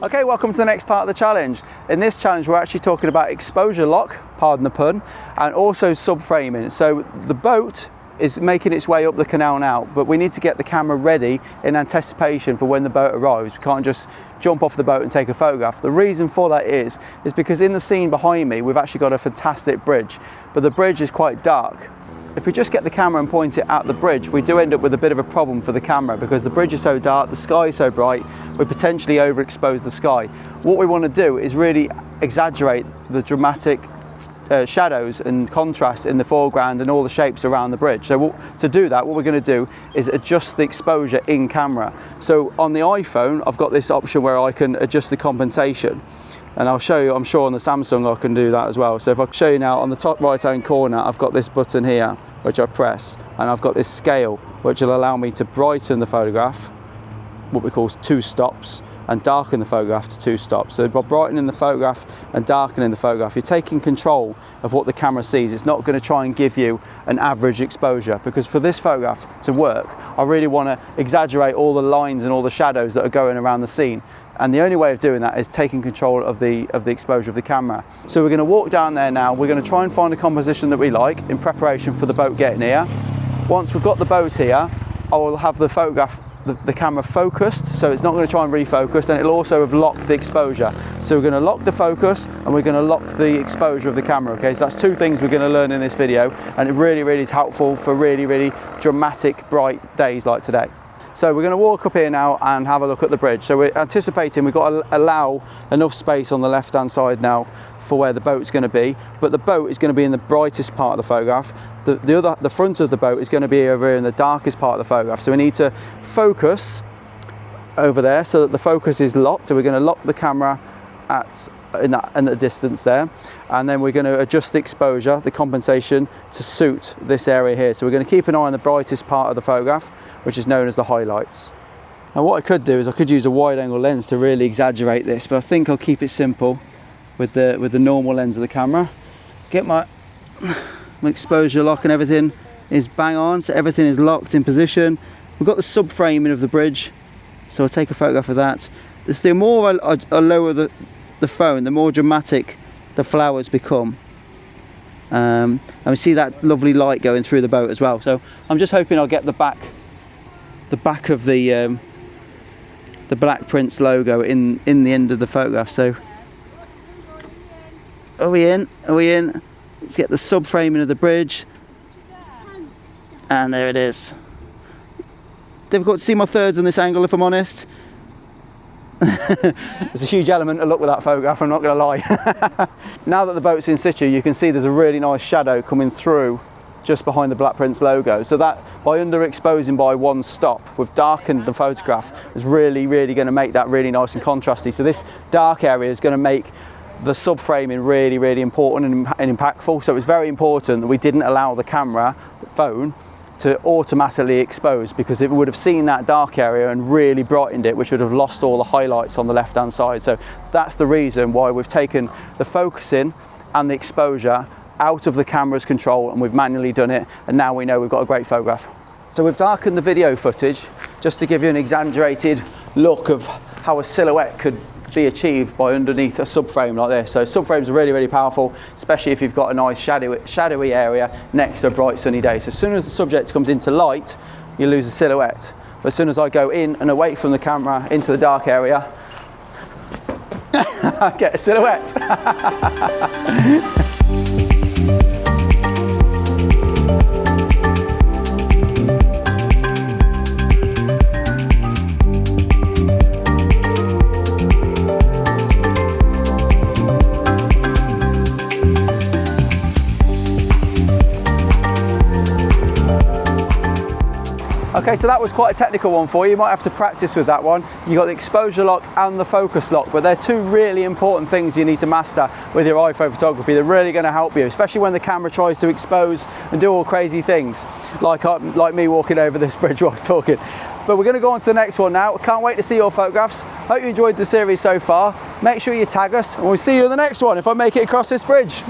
Okay, welcome to the next part of the challenge. In this challenge, we're actually talking about exposure lock, pardon the pun, and also subframing. So the boat is making its way up the canal now, but we need to get the camera ready in anticipation for when the boat arrives. We can't just jump off the boat and take a photograph. The reason for that is because in the scene behind me, we've actually got a fantastic bridge, but the bridge is quite dark. If we just get the camera and point it at the bridge, we do end up with a bit of a problem for the camera because the bridge is so dark, the sky is so bright, we potentially overexpose the sky. What we want to do is really exaggerate the dramatic shadows and contrast in the foreground and all the shapes around the bridge. So to do that, what we're going to do is adjust the exposure in camera. So on the iPhone, I've got this option where I can adjust the compensation. And I'll show you, I'm sure on the Samsung I can do that as well. So if I show you now, on the top right hand corner, I've got this button here, which I press, and I've got this scale, which will allow me to brighten the photograph, what we call 2 stops, and darken the photograph to 2 stops. So by brightening the photograph and darkening the photograph, you're taking control of what the camera sees. It's not going to try and give you an average exposure, because for this photograph to work, I really want to exaggerate all the lines and all the shadows that are going around the scene. And the only way of doing that is taking control of the exposure of the camera. So we're going to walk down there now. We're going to try and find a composition that we like in preparation for the boat getting here. Once we've got the boat here, I will have the photograph, the camera focused, so it's not going to try and refocus, and it'll also have locked the exposure. So we're going to lock the focus and we're going to lock the exposure of the camera. Okay, so that's 2 things we're going to learn in this video, and it really is helpful for really dramatic, bright days like today. So we're going to walk up here now and have a look at the bridge. So we're anticipating we've got to allow enough space on the left hand side now for where the boat's going to be, but the boat is going to be in the brightest part of the photograph. The front of the boat is going to be over here in the darkest part of the photograph. So we need to focus over there so that the focus is locked. So we're going to lock the camera in the distance there, and then we're going to adjust the exposure, the compensation, to suit this area here. So we're going to keep an eye on the brightest part of the photograph, which is known as the highlights. Now what I could do is I could use a wide angle lens to really exaggerate this, but I think I'll keep it simple with the normal lens of the camera. Get my exposure lock, and everything is bang on, so everything is locked in position. We've got the subframing of the bridge, so I'll take a photograph of that. The more I lower the phone, the more dramatic the flowers become. And we see that lovely light going through the boat as well. So I'm just hoping I'll get the back of the Black Prince logo in the end of the photograph. So are we in? Let's get the subframing of the bridge, and there it is. Difficult to see my thirds on this angle, if I'm honest. There's a huge element of luck with that photograph, I'm not going to lie. Now that the boat's in situ, you can see there's a really nice shadow coming through just behind the Black Prince logo. So that, by underexposing by 1 stop, we've darkened the photograph. It's really going to make that really nice and contrasty. So this dark area is going to make the subframing really important and impactful. So it's very important that we didn't allow the camera, the phone, to automatically expose, because it would have seen that dark area and really brightened it, which would have lost all the highlights on the left hand side. So that's the reason why we've taken the focusing and the exposure out of the camera's control, and we've manually done it, and now we know we've got a great photograph. So we've darkened the video footage just to give you an exaggerated look of how a silhouette could be achieved by underneath a subframe like this. So subframes are really powerful, especially if you've got a nice shadowy area next to a bright sunny day. So as soon as the subject comes into light, you lose a silhouette. But as soon as I go in and away from the camera into the dark area, I get a silhouette. Okay, so that was quite a technical one for you. You might have to practice with that one. You got the exposure lock and the focus lock, but they're 2 really important things you need to master with your iPhone photography. They're really going to help you, especially when the camera tries to expose and do all crazy things, like me walking over this bridge while I was talking. But we're going to go on to the next one now. Can't wait to see your photographs. Hope you enjoyed the series so far. Make sure you tag us, and we'll see you in the next one if I make it across this bridge.